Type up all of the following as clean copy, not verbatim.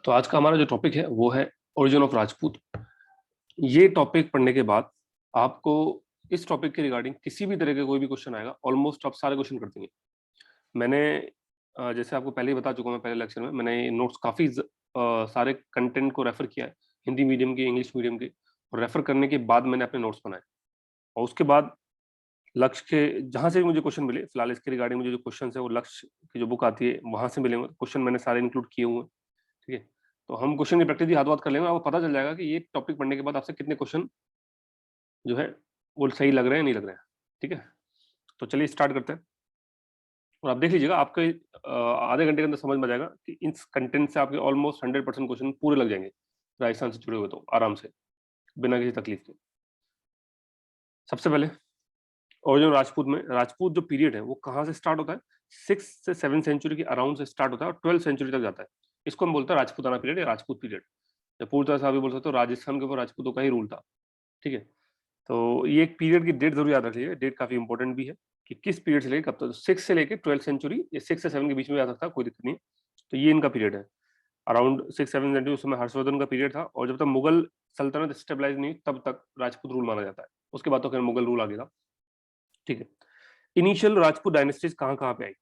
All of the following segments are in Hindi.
तो आज का हमारा जो टॉपिक है वो है ओरिजिन ऑफ राजपूत। ये टॉपिक पढ़ने के बाद आपको इस टॉपिक के रिगार्डिंग किसी भी तरह के कोई भी क्वेश्चन आएगा, ऑलमोस्ट आप सारे क्वेश्चन कर देंगे। मैंने जैसे आपको पहले ही बता चुका हूँ, मैं पहले लेक्चर में मैंने नोट्स काफी सारे कंटेंट को रेफर किया है, हिंदी मीडियम के, इंग्लिश मीडियम के, और रेफर करने के बाद मैंने अपने नोट्स बनाए। और उसके बाद लक्ष्य के जहां से भी मुझे क्वेश्चन मिले, फिलहाल इसके रिगार्डिंग मुझे जो क्वेश्चन है वो लक्ष्य की जो बुक आती है वहां से मिले हुए क्वेश्चन मैंने सारे इंक्लूड किए हुए हैं। ठीक है, तो हम क्वेश्चन की प्रैक्टिस भी हाथ बात कर लेंगे, आपको पता चल जाएगा कि ये टॉपिक पढ़ने के बाद आपसे कितने क्वेश्चन जो है वो सही लग रहे हैं नहीं लग रहे हैं। ठीक है, तो चलिए स्टार्ट करते हैं। और आप देख लीजिएगा, आपके आधे घंटे के अंदर समझ में आ जाएगा कि इस कंटेंट से आपके ऑलमोस्ट 100% क्वेश्चन पूरे लग जाएंगे राजस्थान से जुड़े हुए, तो आराम से, बिना किसी तकलीफ के। सबसे पहले ओरिजिन राजपूत में, राजपूत जो पीरियड है वो कहाँ से स्टार्ट होता है? 6 से 7 सेंचुरी के अराउंड से स्टार्ट होता है और 12 सेंचुरी तक जाता है। इसको हम बोलते हैं राजपूताना पीरियड या राजपूत पीरियड। या पूरी तरह से आप भी बोल सकते हो राजस्थान के ऊपर राजपूतों का ही रूल था। ठीक है, तो ये एक पीरियड की डेट जरूर याद रखिएगा, डेट काफी इंपॉर्टेंट भी है कि किस पीरियड से लेकर कब तक। 6 से लेकर 12 सेंचुरी, ये 6 से 7 के बीच में आ सकता है, कोई दिक्कत नहीं है। तो ये इनका पीरियड है, अराउंड 6-7 सेंचुरी। उस समय हर्षवर्धन का पीरियड था, और जब तक मुगल सल्तनत स्टेबलाइज नहीं तब तक राजपूत रूल माना जाता है। उसके बाद तो खैर मुगल रूल आ गया था। ठीक है, इनिशियल राजपूत डायनेस्टीज कहाँ कहाँ पे आई?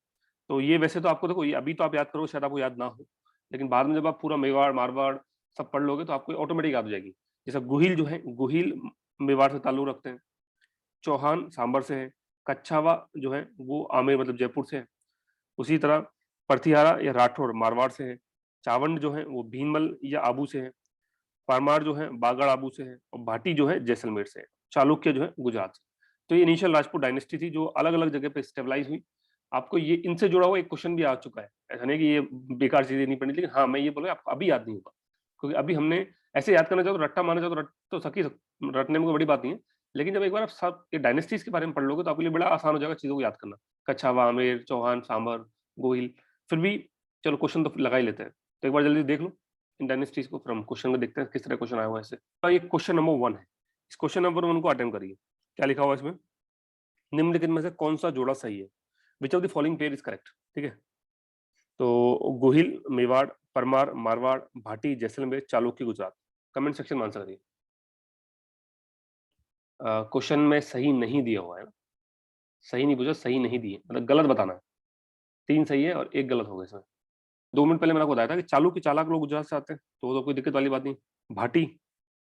तो ये वैसे तो आपको देखो, ये अभी तो आप याद करो, शायद आपको याद ना हो, लेकिन बाद में जब आप पूरा मेवाड़ मारवाड़ सब पढ़ लोगे तो आपको ऑटोमेटिक याद हो जाएगी। जैसे गुहिल जो है, गुहिल मेवाड़ से ताल्लुक रखते हैं। चौहान सांबर से है। कच्छावा जो है वो आमेर मतलब जयपुर से है। उसी तरह परथियारा या राठौड़ मारवाड़ से है। चावंड जो है वो भीनमल या आबू से है। परमार जो है बागड़ आबू से है। और भाटी जो है जैसलमेर से है। चालुक्य जो है गुजरात से। तो ये इनिशियल राजपूत डायनेस्टी थी जो अलग अलग जगह पे स्टेबलाइज हुई। आपको ये इनसे जुड़ा हुआ एक क्वेश्चन भी आ चुका है, ऐसा नहीं कि ये बेकार चीजें नहीं पढ़नी, लेकिन हाँ मैं ये बोलूँ आपको अभी याद नहीं होगा, क्योंकि अभी हमने ऐसे याद करना चाहो तो रट्टा मारना चाहो तो रट तो सकी, रटने में कोई बड़ी बात नहीं है। लेकिन जब एक बार आप सब ये डायनेस्टीज के बारे में पढ़ लोगे तो आपके लिए बड़ा आसान हो जाएगा चीजों को याद करना। कच्छावा, आमेर, चौहान, सांबर, गोहिल। फिर भी चलो क्वेश्चन तो लगा ही लेते हैं, तो एक बार जल्दी देख लो इन डायनेस्टीज को, फिर हम क्वेश्चन में देखते हैं किस तरह क्वेश्चन आया हुआ है इससे। तो ये क्वेश्चन नंबर 1 है, इस क्वेश्चन नंबर 1 को अटेम्प्ट करिए। क्या लिखा हुआ है इसमें? निम्नलिखित में से कौन सा जोड़ा सही है? Which of the following pair is correct? ठीक है, तो गोहिल मेवाड़, परमार मारवाड़, भाटी जैसलमेर, चालुक्य गुजरात। कमेंट सेक्शन में आंसर करिए। क्वेश्चन में सही नहीं दिया हुआ है ना? सही नहीं पूछा, सही नहीं दिए मतलब गलत बताना है। 3 सही है और 1 गलत होगा इसमें। 2 मिनट पहले मैंने आपको बताया था कि चालुक्य चालाक लोग गुजरात से आते हैं, तो वो तो कोई दिक्कत वाली बात नहीं। भाटी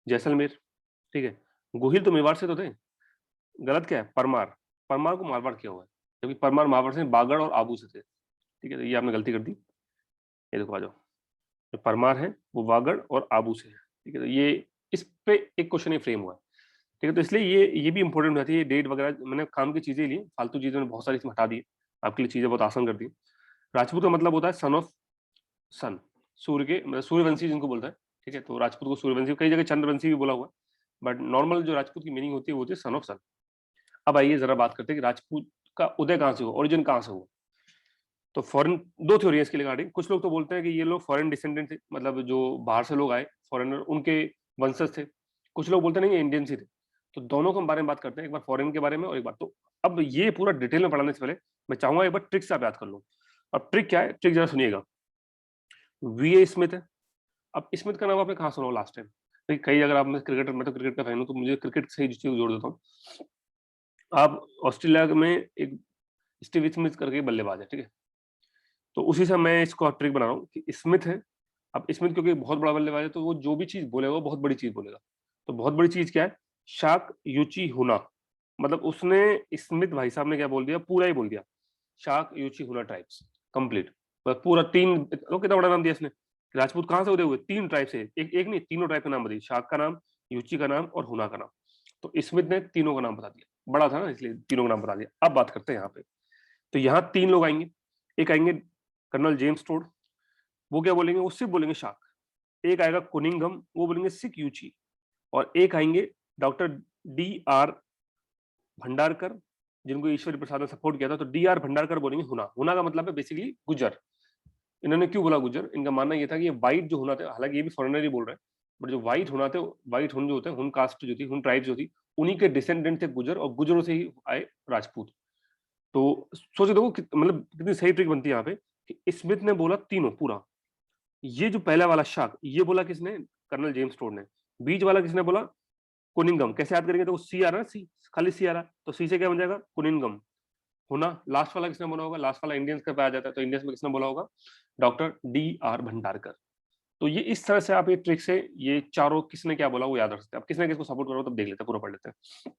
जैसलमेर, ठीक है। गोहिल तो मेवाड़ से तो थे। गलत क्या है? परमार, परमार को मारवाड़ किया हुआ है, क्योंकि परमार मारवाड़ से बागड़ और आबू से थे। ठीक है, तो ये आपने गलती कर दी। ये देखो आ जाओ, जो परमार है वो वागड़ और आबू से है। ठीक है, तो ये इस पे एक क्वेश्चन ये फ्रेम हुआ है। ठीक है, तो इसलिए ये भी इंपॉर्टेंट हो जाती है। डेट वगैरह मैंने काम की चीजें ली, फालतू चीजें मैंने बहुत सारी इसमें हटा दी, आपके लिए चीजें बहुत आसान कर दी। राजपूत का मतलब होता है सन ऑफ सन, सूर्य के मतलब सूर्यवंशी जिनको बोलता है। ठीक है, तो राजपूत को सूर्यवंशी, कई जगह चंद्रवंशी भी बोला हुआ है, बट नॉर्मल जो राजपूत की मीनिंग होती है वो होती है सन ऑफ सन। अब आइए जरा बात करते हैं कि राजपूत का उदय कहाँ से हुआ, ओरिजिन कहाँ से हुआ। तो फॉरेन, दो थ्योरी है इसके रिगार्डिंग। कुछ लोग तो बोलते हैं कि ये लोग फॉरेन डिसेंडेंट थे, मतलब जो बाहर से लोग आए फॉरेनर, उनके वंशज थे। कुछ लोग बोलते नहीं ये इंडियंस ही थे। तो दोनों के बारे में बात करते हैं, एक बार फॉरेन के बारे में और एक बार तो। अब ये पूरा डिटेल में पढ़ाने से पहले मैं चाहूंगा एक बार ट्रिक से आप याद कर लो। अब ट्रिक क्या है, ट्रिक जरा सुनिएगा। वी ए स्मिथ है। अब स्मिथ का नाम आपने कहाँ सुना हो लास्ट टाइम? कई, अगर आप, मैं क्रिकेटर, मैं तो क्रिकेट का फैन हूँ तो मुझे क्रिकेट से ही चीज जोड़ देता हूँ। आप ऑस्ट्रेलिया में एक स्टीव स्मिथ करके बल्लेबाज है, ठीक है। तो उसी से मैं इसको ट्रिक बना रहा हूँ कि स्मिथ है। अब स्मिथ क्योंकि बहुत बड़ा बल्लेबाज है तो वो जो भी चीज बोलेगा वो बहुत बड़ी चीज बोलेगा। तो बहुत बड़ी चीज क्या है? शाक यूची हुना। मतलब उसने, स्मिथ भाई साहब ने क्या बोल दिया, पूरा ही बोल दिया, शाक यूची हुना ट्राइब्स कंप्लीट। पूरा तीन, कितना बड़ा नाम दिया इसने। राजपूत कहाँ से उदय हुए? 3 ट्राइब से, एक नहीं, तीनों ट्राइब का नाम बता दिया, शाक का नाम, यूची का नाम और हुना का नाम। तो स्मिथ ने तीनों का नाम बता दिया, बड़ा था ना इसलिए तीनों का नाम बता दिया। अब बात करते हैं यहाँ पे। तो यहाँ 3 लोग आएंगे। एक आएंगे कर्नल जेम्स टोड, वो क्या बोलेंगे, वो सिर्फ बोलेंगे शाक। एक आएगा कुनिंगम, वो बोलेंगे सिक यूची। और एक आएंगे डॉक्टर D.R. भंडारकर, जिनको ईश्वरी प्रसाद ने सपोर्ट किया था। तो D.R. भंडारकर बोलेंगे हुना। हुना का मतलब है बेसिकली गुजर। इन्होंने क्यों बोला गुजर? इनका मानना ये था कि ये व्हाइट जो हुना थे, हालांकि ये भी फॉरेनर ही बोल रहे हैं, बट जो व्हाइट हुना थे, व्हाइट हुन जो होते हैं, हुन कास्ट जो थी, हुन ट्राइब जो थी, उन्हीं के डिसेंडेंट थे गुजर, और गुजरों से ही आए राजपूत। तो सोचो देखो मतलब कितनी सही ट्रिक बनती है यहाँ पे कि स्मिथ ने बोला तीनों पूरा, ये जो पहला वाला शाक, ये बोला किसने? कर्नल जेम्स टोड ने। बीच वाला किसने बोला? कुनिंगम। कैसे याद करेंगे? तो सी आ रहा है, सी, खाली सी आ रहा है, तो सी से क्या बन जाएगा? कुनिंगम। होना। लास्ट वाला किसने बोला होगा? लास्ट वाला इंडियंस का पे आ जाता है, तो इंडियंस में किसने बोला होगा? Doctor D R Bhandarkar. तो ये इस तरह से आप ये ट्रिक से ये चारों किसने क्या बोला वो याद रख सकते हैं। अब किसने किसको सपोर्ट करो तब देख लेते हैं, पूरा पढ़ लेते हैं।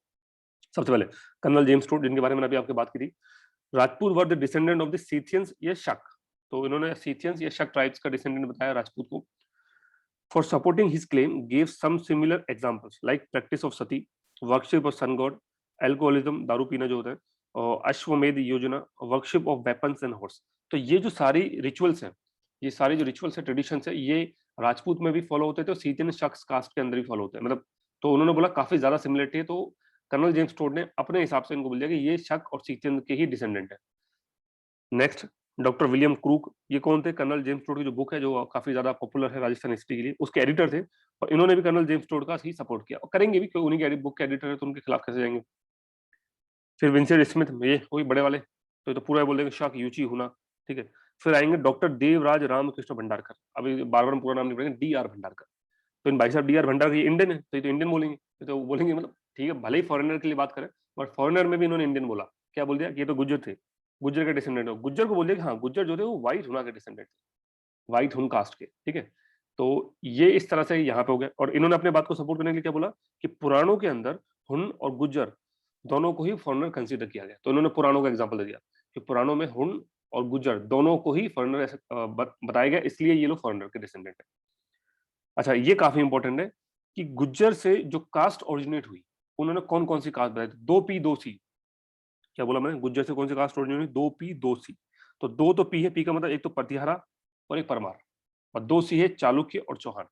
सबसे पहले कर्नल जेम्स टोड, जिनके बारे में अभी आपकी बात की थी। Rajput were the descendant of the Scythians या शक। तो इन्होंने सीथियंस या शक ट्राइब्स का डिसेंडेंट बताया राजपूत को। For supporting his claim, gave some similar examples like practice of sati, worship of sun god, alcoholism, दारू पीना जो होता है, और अश्वमेध योजना, worship of weapons and horse. तो ये जो सारी रिचुअल्स हैं, ये सारी जो रिचुअल्स है, ट्रेडिशंस है, ये राजपूत में भी फॉलो होते थे और सीथियन शख्स कास्ट के अंदर भी फॉलो होते हैं, मतलब। तो उन्होंने बोला काफी ज्यादा सिमिलरिटी है, तो कर्नल जेम्स टोड ने अपने हिसाब से इनको बोल दिया कि ये शक और सीथियन के ही डिसेंडेंट है। Next, doctor William crook. ये कौन थे? कर्नल जेम्स टोड की जो बुक है, जो काफी ज्यादा पॉपुलर है राजस्थान हिस्ट्री के लिए, उसके एडिटर थे, और इन्होंने भी कर्नल जेम्स टोड का ही सपोर्ट किया और करेंगे भी, क्योंकि उन्हीं की बुक के एडिटर है, तो उनके खिलाफ कैसे जाएंगे। फिर विंसेंट स्मिथ, ये वही बड़े वाले, तो ये तो पूरा बोल देंगे शाक यूची हुना, ठीक है। फिर आएंगे डॉक्टर देवराज रामकृष्ण भंडारकर। अभी बार बार पूरा नाम नहीं पड़ेगा, डी आर भंडारकर। तो इन भाई साहब डी आर भंडारकर, ये इंडियन है, तो ये तो इंडियन बोलेंगे, तो बोलेंगे मतलब ठीक है, भले ही फॉरेनर के लिए बात करें, बट फॉरेनर में भी इन्होंने इंडियन बोला। क्या बोल दिया कि ये तो गुज्जर थे, गुज्जर के डिसेंडेंट हो। गुज्जर को बोल दिया कि हाँ, गुज्जर जो थे वो व्हाइट हुना के डिसेंडेंट थे, व्हाइट हुन कास्ट के, ठीक है। तो ये इस तरह से यहाँ पे हो गया, और इन्होंने अपने बात को सपोर्ट करने के लिए क्या बोला कि पुराणों के अंदर हुन और गुज्जर दोनों को ही फॉरेनर कंसीडर किया गया। तो इन्होंने पुराणों का एग्जांपल दे दिया कि पुराणों में हुन और गुज्जर दोनों को ही फॉरेनर बताया गया, इसलिए ये लोग फॉरेनर के डिसेंडेंट है। अच्छा, ये काफी इंपॉर्टेंट है कि गुज्जर से जो कास्ट ओरिजिनेट हुई, उन्होंने कौन कौन सी कास्ट बताई? दो पी दो सी। क्या बोला मैंने? गुज्जर से कौन सी कास्ट ओरिजिनेट हुई? दो पी दो सी। तो दो तो पी है, पी का मतलब एक तो प्रतिहारा और एक परमार, और दो सी है चालुक्य और चौहान।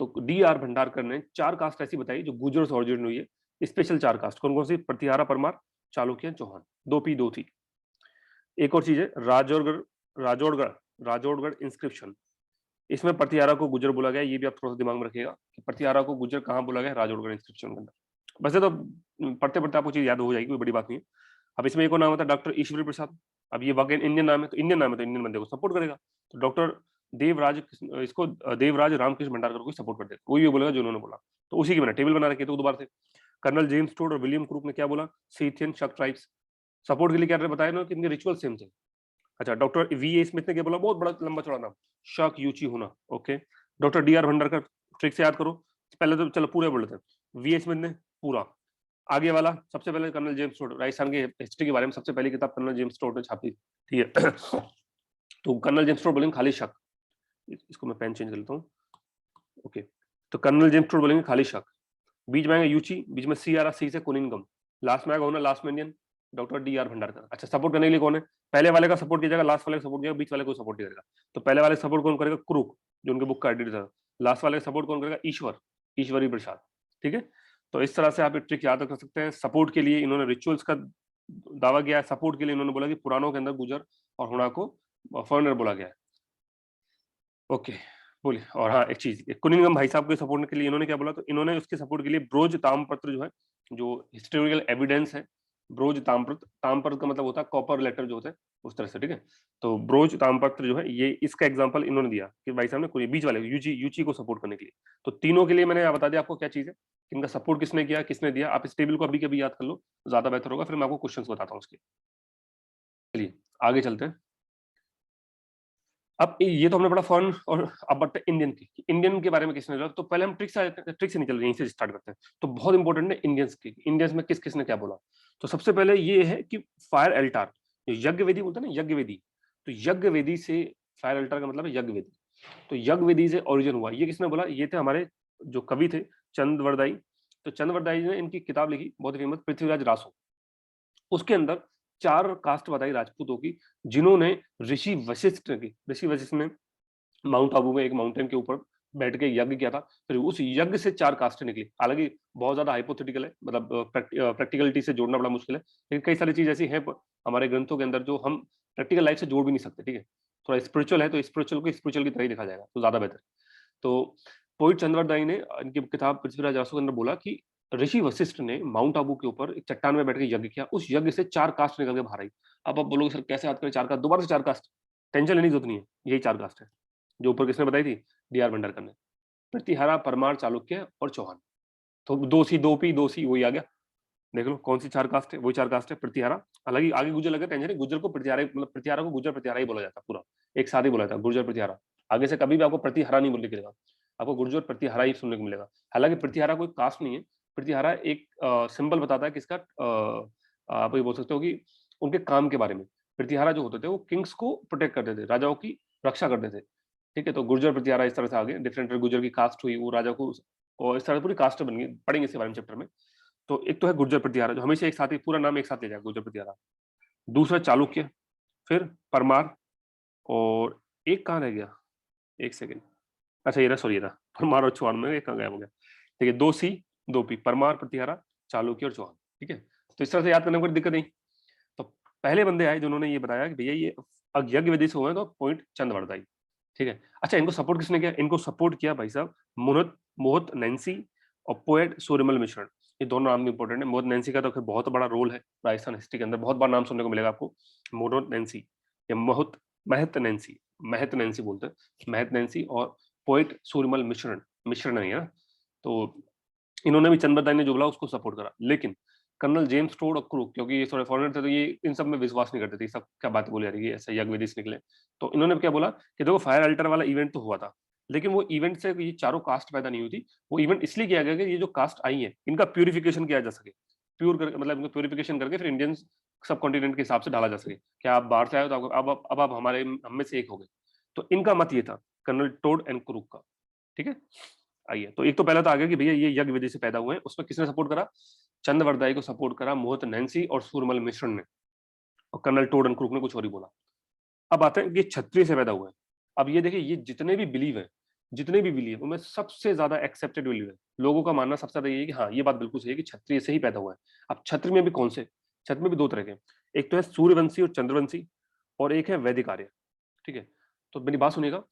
तो डी आर भंडारकर ने चार कास्ट ऐसी बताई जो गुर्जर से ओरिजिनेट हुई है, स्पेशल चार कास्ट। कौन कौन सी? प्रतिहारा, परमार, चालुक्य, चौहान। दो पी दो थी। एक और चीज है राजौड़गढ़, राजौड़गढ़, राजौड़गढ़ इंस्क्रिप्शन। इसमें प्रतिहारा को गुर्जर बोला गया, ये भी आप थोड़ा सा दिमाग में रखिएगा कि प्रतिहारा को गुर्जर कहाँ बोला गया? राजौड़गढ़ इंस्क्रिप्शन के अंदर। वैसे तो पढ़ते पढ़ते आपको चीज याद हो जाएगी, कोई बड़ी बात नहीं है। अब इसमें एक और नाम होता है डॉक्टर ईश्वरी प्रसाद। अब ये वाकई इंडियन नाम है, तो इंडियन नाम है, तो इंडियन बंदे को सपोर्ट करेगा। तो डॉक्टर देवराज, इसको देवराज रामकृष्ण भंडारकर को सपोर्ट कर देगा, कोई भी बोलेगा जो उन्होंने बोला। तो उसी की मैंने टेबल बना रखी है, तो दोबारा से कर्नल जेम्स टोड और विलियम क्रूक ने क्या बोला? सीथियन शक ट्राइब्स सपोर्ट के लिए क्या बताया ना कि इनके रिचुअल सेम थे। अच्छा, डॉक्टर वी ए स्मिथ ने क्या बोला? बहुत बड़ा लंबा चौड़ा नाम, शक यूची होना, okay. Doctor D R Bhandarkar, trick से याद करो। पहले तो चलो पूरे बोल लेते हैं। वी ए स्मिथ ने पूरा। आगे वाला सबसे पहले कर्नल जेम्स टोड, राजस्थान की हिस्ट्री के बारे में सबसे पहली किताब कर्नल जेम्स टोड ने छापी, ठीक है। तो कर्नल जेम्स टोड बोलेंगे खाली शक। इसको मैं पेन चेंज कर लेता हूँ, ओके। तो कर्नल जेम्स टोड बोलेंगे खाली शक। बीच में आएगा यूची, बीच में सी आ रहा, सी से कुनिंगम। लास्ट में आएगा होना, लास्ट में Indian, doctor D R Bhandarkar. अच्छा, सपोर्ट करने के लिए कौन है? पहले वाले का सपोर्ट किया जाएगा, लास्ट वाले का सपोर्ट किया, बीच वाले को सपोर्ट किया जाएगा। तो पहले वाले सपोर्ट कौन करेगा? क्रूक, जो उनके बुक का एडिटर था। लास्ट वाले का सपोर्ट कौन करेगा? ईश्वर, ईश्वरी प्रसाद, ठीक है। तो इस तरह से आप एक ट्रिक याद रख सकते हैं। सपोर्ट के लिए इन्होंने रिचुअल्स का दावा किया है, सपोर्ट के लिए इन्होंने बोला कि पुराणों के अंदर गुजर और हुणा को फॉरेनर बोला गया है, ओके। बोलिए। और हाँ, एक चीज, कुनिंगम भाई साहब के सपोर्ट के लिए इन्होंने क्या बोला? तो इन्होंने उसके सपोर्ट के लिए ब्रोज ताम्रपत्र जो है, जो हिस्टोरिकल एविडेंस है, ब्रोज ताम्रपत्र, ताम्रपत्र का मतलब होता है कॉपर लेटर जो होता है, उस तरह से, ठीक है। तो ब्रोज ताम्रपत्र जो है, ये इसका एग्जांपल इन्होंने दिया कि भाई साहब ने कोई बीच वाले यूजी यूची को सपोर्ट करने के लिए। तो तीनों के लिए मैंने बता दिया आपको क्या चीज है, इनका सपोर्ट किसने किया, किसने दिया। आप इस टेबल को अभी के अभी याद कर लो, ज्यादा बेहतर होगा, फिर मैं आपको क्वेश्चन बताता हूँ उसके। चलिए आगे चलते हैं। अब ये तो हमने पढ़ा फॉरेन, और अब बढ़ते हैं इंडियन की। इंडियन के बारे में किसने बोला? तो पहले हम ट्रिक से नहीं चल रहे, यहीं से स्टार्ट करते हैं। तो बहुत इंपॉर्टेंट है इंडियंस की, इंडियंस में किस किसने क्या बोला। तो सबसे पहले ये है कि फायर एल्टार, यज्ञ वेदी बोलते हैं ना, यज्ञ वेदी। तो यज्ञ वेदी से, फायर एल्टार का मतलब है यज्ञ वेदी। तो यज्ञ वेदी से ओरिजिन हुआ, ये किसने बोला? ये थे हमारे जो कवि थे, चंद्रवरदाई। तो चंद्रवरदाई ने इनकी किताब लिखी बहुत फेमस, पृथ्वीराज रासो। उसके अंदर चार कास्ट बताई राजपूतों की, जिन्होंने ऋषि वशिष्ठ ने माउंट आबू में एक माउंटेन के ऊपर बैठ के यज्ञ किया था। फिर उस यज्ञ से चार कास्टें निकली। हालांकि बहुत ज्यादा हाइपोथेटिकल है, मतलब प्रैक्टिकलिटी से जोड़ना बड़ा मुश्किल है, लेकिन कई सारी चीज ऐसी हैं हमारे ग्रंथों के अंदर जो हम प्रैक्टिकल लाइफ से जोड़ भी नहीं सकते, ठीक है। थोड़ा स्पिरिचुअल है, तो स्पिरिचुअल को स्पिरिचुअल की तरह ही देखा जाएगा, तो ज्यादा बेहतर। तो पोइट चंद्रवरदाई ने इनकी किताब पृथ्वीराज रासो के अंदर बोला कि ऋषि वशिष्ठ ने माउंट आबू के ऊपर एक चट्टान में बैठ के यज्ञ किया, उस यज्ञ से चार कास्ट निकल के बाहर आई। अब आप बोलोगे सर कैसे याद करें चार कास्ट? दोबारा से चार कास्ट, टेंशन लेने की जरूरत नहीं है, यही चार कास्ट है। जो ऊपर किसने बताई थी, डी आर भंडारकर ने। प्रतिहारा, परमार, चालुक्य और चौहान। तो 2C 2P 2C वही आ गया। देख लो कौन सी चार कास्ट है, वही चार कास्ट है। प्रतिहारा, हालांकि आगे गुर्जर लगे टेंशन है, गुर्जर को प्रतिहारा मतलब प्रतिहारा को गुर्जर प्रतिहारा ही बोला जाता है, पूरा एक साथ ही बोला जाता है गुर्जर प्रतिहारा। आगे से कभी भी आपको प्रतिहारा नहीं बोलने के मिलेगा, आपको गुर्जर प्रतिहारा ही सुनने को मिलेगा। हालांकि प्रतिहारा कोई कास्ट नहीं है, प्रतिहारा एक सिंबल बताता है किसका, आप ये बोल सकते हो कि उनके काम के बारे में। प्रतिहारा जो होते थे वो किंग्स को प्रोटेक्ट करते थे, राजाओं की रक्षा करते थे। ठीक है, तो गुर्जर प्रतिहारा इस तरह से आगे डिफरेंट गुर्जर की कास्ट हुई, वो राजा को, और इस तरह से पूरी कास्ट बन गई, पढ़ेंगे इसके बारे में चैप्टर में। तो एक तो है गुर्जर प्रतिहारा, जो हमेशा एक साथ ही पूरा नाम एक साथ ले जाएगा, गुर्जर प्रतिहारा। दूसरा चालुक्य, फिर परमार, और एक कहाँ रह गया, एक सेकेंड, अच्छा ये रहा, सॉरी ये रहा, परमार और चौहान में एक कहाँ गायब हो गया। ठीक है, 2C 2P, परमार, प्रतिहारा, चालुक्य और चौहान। ठीक है, तो इस तरह से याद करने में कोई दिक्कत नहीं। तो पहले बंदे आए जिन्होंने ये बताया कि भैया ये यज्ञ विधि से हुआ है, तो पॉइंट चंद्रवरदाई। ठीक है, अच्छा इनको सपोर्ट किसने किया, इनको सपोर्ट किया भाई साहब मोहत मोहत नैन्सी और पोएट सूर्यमल मिश्रण। ये दोनों नाम इंपॉर्टेंट है। मोहत नैन्सी का तो फिर बहुत बड़ा रोल है राजस्थान हिस्ट्री के अंदर, बहुत बार नाम सुनने को मिलेगा आपको, मोहत नैन्सी या महत महत नैन्सी, महत नैन्सी बोलते हैं, महत नैन्सी, और पोएट सूर्यमल मिश्रण, मिश्रण नहीं है ना। तो इन्होंने भी चंद्रवरदाई ने जो बोला उसको सपोर्ट करा। लेकिन कर्नल जेम्स टोड और क्रूक, क्योंकि ये थोड़े फॉरेनर थे तो ये इन सब में विश्वास नहीं करते थे, सब क्या बात बोली जा रही है, ऐसा यज्ञ विधि से निकले। तो इन्होंने क्या बोला कि देखो फायर अल्टर वाला इवेंट तो हुआ था, लेकिन वो इवेंट से ये चारों कास्ट पैदा नहीं हुई थी। वो इवेंट इसलिए किया गया कि ये जो कास्ट आई है इनका प्यूरिफिकेशन किया जा सके, प्योर कर मतलब इनको प्यूरिफिकेशन करके फिर इंडियन सब कॉन्टिनेंट के हिसाब से डाला जा सके। क्या आप बाहर से आए हो तो अब आप हमारे हम में से एक हो गए। तो इनका मत ये था, कर्नल टोड एंड क्रूक का। ठीक है, आइए, तो एक तो पहला तो आ गया कि भैया ये यज्ञ विधि से पैदा हुए हैं, उसमें किसने सपोर्ट करा, चंद्रवरदाई को सपोर्ट करा मोहत नैन्सी और सूरमल मिश्रण ने, और कर्नल टोड एंड क्रूक ने कुछ और ही बोला। अब आते हैं कि क्षत्रिय से पैदा हुए हैं। अब ये देखिए, ये जितने भी बिलीव है, जितने भी बिलीव उनमें सबसे ज्यादा एक्सेप्टेड बिलीव है, लोगों का मानना सबसे ज्यादा ये है कि हाँ ये बात बिल्कुल सही है कि क्षत्रिय से ही पैदा हुआ है। अब क्षत्रिय में भी कौन से, क्षत्रिय में भी दो तरह के, एक तो है सूर्यवंशी और चंद्रवंशी, और एक है वैदिक आर्य। ठीक है, तो मेरी बात सुनिएगा,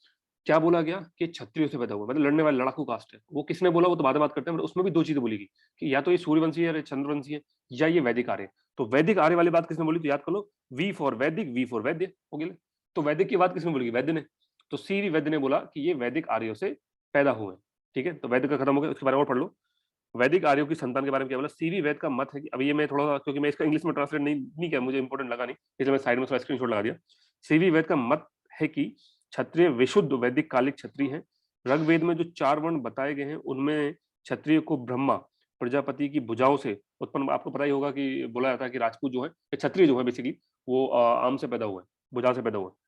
क्या बोला गया कि क्षत्रियो से पैदा हुआ, मतलब लड़ने वाले लड़ाकू कास्ट है। वो किसने बोला वो तो बाद में बात करते हैं, उसमें भी दो चीजें बोली गई कि या तो ये सूर्यवंशी है, चंद्रवंशी है, या ये वैदिक आर्य। तो वैदिक आर्य वाली बात किसने बोली, तो याद कर लो, वी फॉर वैदिक, वी फॉर वैद्य हो गया। तो वैदिक की बात किसने बोली, वैद्य ने। तो सी वैद्य ने बोला कि ये वैदिक आर्यों से पैदा हुए। ठीक है, तो वैदिक का खत्म हो गया, उसके बारे में और पढ़ लो। वैदिक आर्यों की संतान के बारे में क्या बोला, सीवी वैद का मत है कि, अभी ये मैं थोड़ा सा, क्योंकि मैं इसका इंग्लिश में ट्रांसलेट नहीं किया, मुझे इंपॉर्टेंट लगा नहीं, इसलिए मैं साइड में थोड़ा स्क्रीनशॉट लगा दिया। सीवी वैद का मत है कि क्षत्रिय विशुद्ध वैदिक कालिक क्षत्रिय हैं। ऋग्वेद में जो 4 वर्ण बताए गए हैं उनमें क्षत्रिय को ब्रह्मा प्रजापति की भुजाओं से उत्पन्न, आपको पता ही होगा कि बोला जाता है कि राजपूत जो है, क्षत्रिय जो है बेसिकली, वो आम से पैदा हुआ है, भुजा से पैदा हुआ है।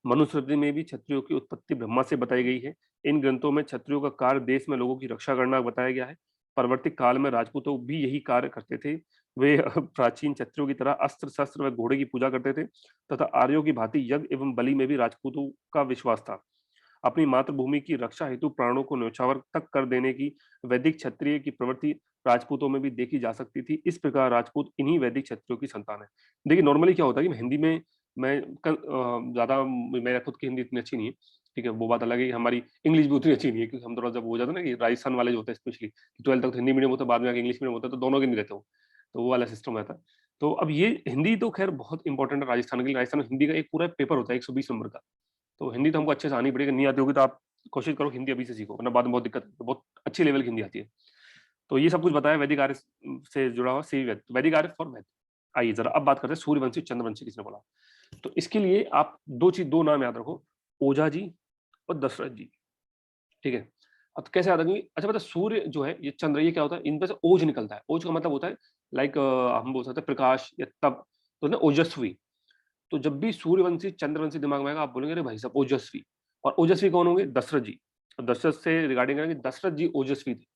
मनुस्मृति में भी क्षत्रियों की उत्पत्ति ब्रह्मा से बताई गई है। इन ग्रंथों में क्षत्रियों का कार्य देश में लोगों की रक्षा करना बताया गया है। परवर्ती काल में राजपूतों भी यही कार्य करते थे। वे प्राचीन क्षत्रियों की तरह अस्त्र शस्त्र व घोड़े की पूजा करते थे, तथा आर्यों की भांति यज्ञ एवं बलि में भी राजपूतों का विश्वास था। अपनी मातृभूमि की रक्षा हेतु प्राणों को न्यौछावर तक कर देने की वैदिक क्षत्रिय की प्रवृत्ति राजपूतों में भी देखी जा सकती थी। इस प्रकार राजपूत इन्हीं वैदिक क्षत्रियों की संतान है। देखिए नॉर्मली क्या होता है कि हिंदी में मैं ज्यादा, मेरा खुद की हिंदी इतनी अच्छी नहीं है। ठीक है, वो बात अलग है कि हमारी इंग्लिश भी उतनी अच्छी नहीं है, क्योंकि हम थोड़ा जब हो जाता है ना कि राजस्थान वाले जो होते हैं स्पेशली 12th तक तो हिंदी मीडियम होता है, बाद में आके इंग्लिश मीडियम होता है, तो दोनों के नहीं रहते हो, तो वो वाला सिस्टम रहता है। तो अब ये हिंदी तो खैर बहुत इंपॉर्टेंट है राजस्थान के लिए। राजस्थान में हिंदी का एक पूरा पेपर होता है 120 नंबर का। तो हिंदी तो हमको अच्छे से आनी पड़ेगी, नहीं आती होगी तो आप कोशिश करो हिंदी अभी से सीखो, वरना बाद में बहुत दिक्कत है। तो बहुत अच्छी लेवल की हिंदी आती है। तो ये सब कुछ बताया वैदिक आर्य से जुड़ा हुआ, सी वैद, वैदिक आर्य फॉर वैद। आइए जरा अब बात करते हैं सूर्यवंशी चंद्रवंशी किसने बोला। तो इसके लिए आप दो नाम याद रखो, ओझा जी और दशरथ जी। ठीक है, अब कैसे याद रखेंगे, अच्छा पता सूर्य जो है ये चंद्र, ये क्या होता है, इन पे से ओज निकलता है। ओज का मतलब होता है लाइक हम बोल सकते हैं प्रकाश या तप, तो ना ओजस्वी। तो जब भी सूर्यवंशी चंद्रवंशी दिमाग में आएगा आप बोलेंगे अरे भाई साहब ओजस्वी। और ओजस्वी कौन होंगे, दशरथ जी। और दशरथ से रिगार्डिंग है कि दशरथ जी ओजस्वी थे।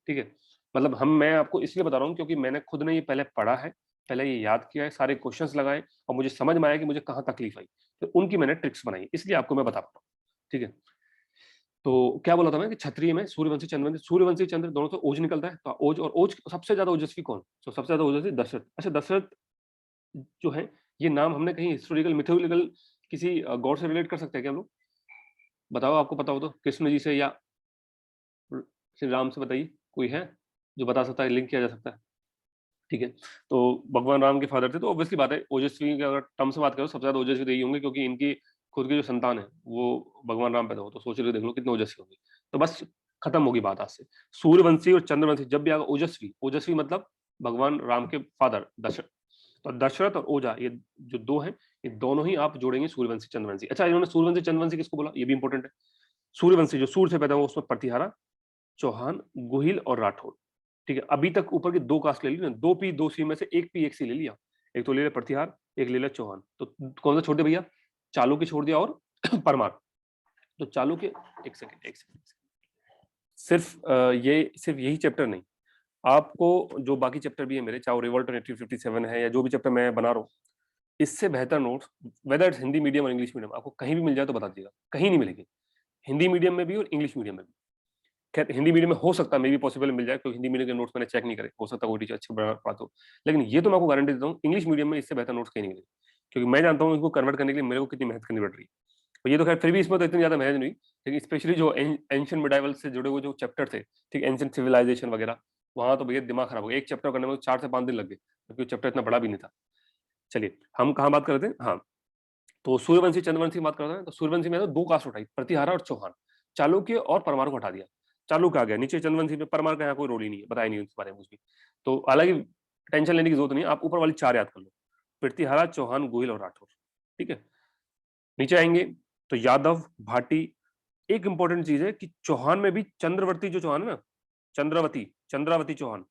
ठीक है, मतलब मैं आपको इसलिए बता रहा हूँ क्योंकि मैंने खुद ने ये पहले पढ़ा है, पहले ये याद किया है, सारे क्वेश्चंस लगाए, और मुझे समझ में आया कि मुझे कहाँ तकलीफ आई, तो उनकी मैंने ट्रिक्स बनाई, इसलिए आपको मैं बता पा रहा हूँ। ठीक है, तो क्या बोला था मैं कि क्षत्रिय में सूर्यवंशी चंद्रवंशी, सूर्यवंशी चंद्र दोनों से ओज निकलता है, तो ओज और ओज सबसे ज्यादा ओजस्वी कौन, तो सबसे ज्यादा ओजस्वी दशरथ। अच्छा दशरथ जो है, ये नाम हमने कहीं हिस्टोरिकल मिथोलॉजिकल किसी गॉड से रिलेट कर सकते हैं क्या हम लोग, बताओ आपको पता हो तो, कृष्ण जी से या श्री राम से, बताइए कोई है जो बता सकता है, लिंक किया जा सकता है। ठीक है, तो भगवान राम के फादर थे, तो ऑब्वियसली बात है ओजस्वी की अगर टर्म से बात करो सबसे ज्यादा ओजस्वी तो यही होंगे, क्योंकि इनकी खुद की जो संतान है वो भगवान राम पैदा हो, तो सोच रहे देख लो कितने ओजस्वी होंगे। तो बस खत्म होगी बात आज से। सूर्यवंशी और चंद्रवंशी जब भी आएगा ओजस्वी, ओजस्वी मतलब भगवान राम के फादर दशरथ। तो दशरथ और ओजा ये जो दो हैं, ये दोनों ही आप जोड़ेंगे सूर्यवंशी चंद्रवंशी। अच्छा, इन्होंने सूर्यवंशी चंद्रवंशी किसको बोला, ये भी इंपॉर्टेंट है। सूर्यवंशी जो सूर्य से पैदा हुआ, उसमें प्रतिहारा, चौहान, गुहिल और राठौर। ठीक है, अभी तक ऊपर की दो कास्ट ले ली ना, दो पी दो सी में से एक पी एक सी ले लिया। एक तो ले लिया प्रतिहार, एक ले लिया चौहान। तो कौन सा छोड़ दिया भैया, चालुक्य छोड़ दिया और परमार। तो चालुक्य, एक सेकंड एक सेकंड, ये सिर्फ यही चैप्टर नहीं, आपको जो बाकी चैप्टर भी है मेरे, चाहे रिवोल्ट 1857 है या जो भी चैप्टर मैं बना रहा हूँ, इससे बेहतर नोट्स वेदर हिंदी मीडियम और इंग्लिश मीडियम आपको कहीं भी मिल जाए तो बता दीजिएगा, कहीं नहीं मिलेगी। हिंदी मीडियम में भी और इंग्लिश मीडियम में भी। खैर हिंदी मीडियम में हो सकता है मे भी पॉसिबल मिल जाए, क्योंकि हिंदी मीडियम के नोट्स मैंने चेक नहीं करे, हो सकता है कोई टीचर अच्छे पढ़ाता हो। लेकिन ये तो मैं आपको गारंटी देता हूँ, इंग्लिश मीडियम में इससे बेहतर नोट्स कहीं नहीं मिलेंगे, क्योंकि मैं जानता हूँ इनको कन्वर्ट करने के लिए मेरे को कितनी मेहनत करनी पड़ रही है। और ये तो खैर फिर भी इसमें तो इतनी ज्यादा मेहनत नहीं, लेकिन स्पेशली जो एंशियंट मिडाइवल से जुड़े हुए जो चैप्टर थे, ठीक, एंशियंट सिविलाइजेशन वगैरह, वहां तो भैया दिमाग खराब हो गया। एक चैप्टर करने में 4 से 5 दिन लग गए, क्योंकि चैप्टर इतना बड़ा भी नहीं था। चलिए हम कहाँ बात कर रहे थे, हाँ, तो सूर्यवंशी चंद्रवंशी की बात करते हैं। तो सूर्यवंशी में तो दो कास्ट उठाई, प्रतिहारा और चौहान। चालुक्य और परमार को हटा दिया, चालुक्य आ गया नीचे, चंद्रवंशी में परमार का यहाँ कोई रोल ही नहीं है, बताया नहीं उसके बारे में कुछ भी। तो हालांकि टेंशन लेने की जरूरत नहीं है, आप ऊपर वाली 4 याद कर लो, प्रतिहारा, चौहान, गोहिल और राठौर। ठीक है, नीचे आएंगे तो यादव, भाटी। एक इंपॉर्टेंट चीज है कि चौहान में भी चंद्रवर्ती जो चौहान है ना, चंद्रावती, चंद्रावती चौहान,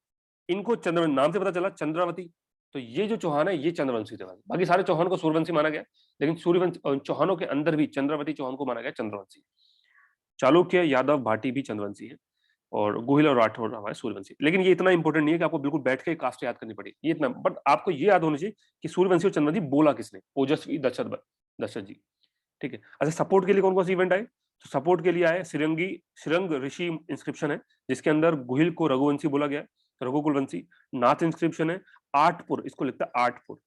इनको चंद्र नाम से पता चला चंद्रावती। तो ये जो चौहान है ये चंद्रवंशी थे, बाकी सारे चौहान को सूर्यवंशी माना गया, लेकिन सूर्यवंश चौहानों के अंदर भी चंद्रवती चौहान को माना गया चंद्रवंशी। चालुक्य, यादव, भाटी भी चंद्रवंशी है, और गोहिल और राठौर हमारे सूर्यवंशी। लेकिन ये इतना इंपॉर्टेंट नहीं है कि आपको बिल्कुल बैठ के कास्ट याद करनी पड़ी, ये इतना, बट आपको ये याद होना चाहिए कि सूर्यवंशी और चंद्रवंशी बोला किसने, ओजस्वी दशरथ, दशरथ जी। ठीक है, अच्छा सपोर्ट के लिए कौन कौन से इवेंट आए, तो सपोर्ट के लिए आए श्रृंग ऋषि इंस्क्रिप्शन है, जिसके अंदर गुहिल को रघुवंशी बोला गया है, रघुकुल वंशी। नाथ इंस्क्रिप्शन है, आठपुर, इसको लिखता है आठपुर,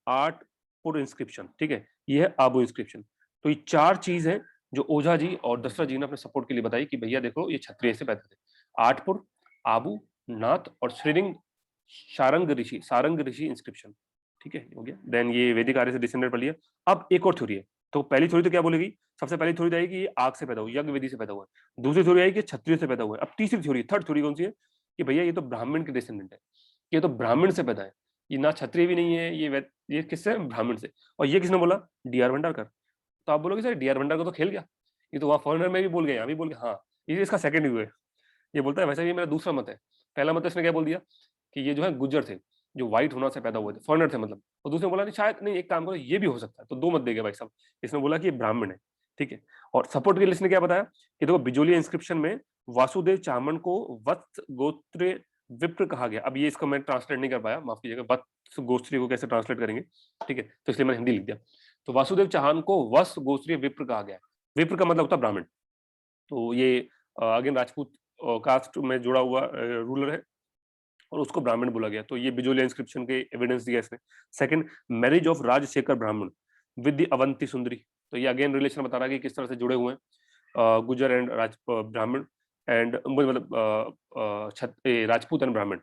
आठपुर इंस्क्रिप्शन। ठीक है, ये है आबू इंस्क्रिप्शन। तो ये 4 चीज है जो ओझा जी और दशरथ जी ने अपने सपोर्ट के लिए बताई कि भैया देखो ये क्षत्रिय से पैदा थे। आठपुर, आबू, नाथ और श्रीरिंग सारंग ऋषि इंस्क्रिप्शन। ठीक है, हो गया। देन ये वैदिक आर्य से डिसेंडेड पढ़ लिया। अब एक और थ्योरी है, तो पहली थ्योरी तो क्या बोलेगी, सबसे पहली थ्योरी आएगी ये आग से पैदा हुआ, यज्ञ वेदी से पैदा हुआ है। दूसरी थ्योरी आएगी क्षत्रिय से पैदा हुआ है। अब तीसरी थ्योरी, थर्ड थ्योरी कौन सी है, कि भैया ये तो ब्राह्मण के डिसेंडेंट है, ये तो ब्राह्मण से पैदा है, ये ना क्षत्रिय भी नहीं है, ये किससे, ब्राह्मण से। और ये किसने बोला, डीआर भंडारकर। तो आप बोलोगे सर डीआर भंडारकर तो खेल गया, ये तो वहां फॉरनर में भी बोल गया, यहाँ भी बोल गया। हाँ, ये इसका सेकंड व्यू है। ये बोलता है वैसे ये मेरा दूसरा मत है। पहला मत इसने क्या बोल दिया कि ये जो है गुज्जर थे, जो व्हाइट होना से पैदा हुए थे, फॉरनर थे मतलब। और दूसरे ने बोला नहीं, शायद नहीं, एक काम करो ये भी हो सकता है। तो 2 मत देगा भाई साहब, इसने बोला कि ये ब्राह्मण है। ठीक है, और सपोर्ट के लिए इसने क्या बताया कि देखो बिजोलिया इंस्क्रिप्शन में वासुदेव चामन को वत्स गोत्र विप्र कहा गया। अब ये इसको मैं ट्रांसलेट नहीं कर पाया, माफ कीजिएगा, वत्स गोत्री को कैसे ट्रांसलेट करेंगे। ठीक है, तो इसलिए मैंने हिंदी लिख दिया। तो वासुदेव चौहान को वत्स गोत्रीय विप्र कहा गया। विप्र का मतलब होता है ब्राह्मण। तो ये अगेन राजपूत कास्ट में जुड़ा हुआ रूलर है, और उसको ब्राह्मण बोला गया। तो ये बिजोलिया इंस्क्रिप्शन के एविडेंस दिया इसने। सेकंड, मैरिज ऑफ राजशेखर ब्राह्मण विद द अवंती सुंदरी। तो ये अगेन रिलेशन बता रहा है कि किस तरह से जुड़े हुए हैं गुजर एंड ब्राह्मण एंड मतलब राजपूत एंड ब्राह्मण।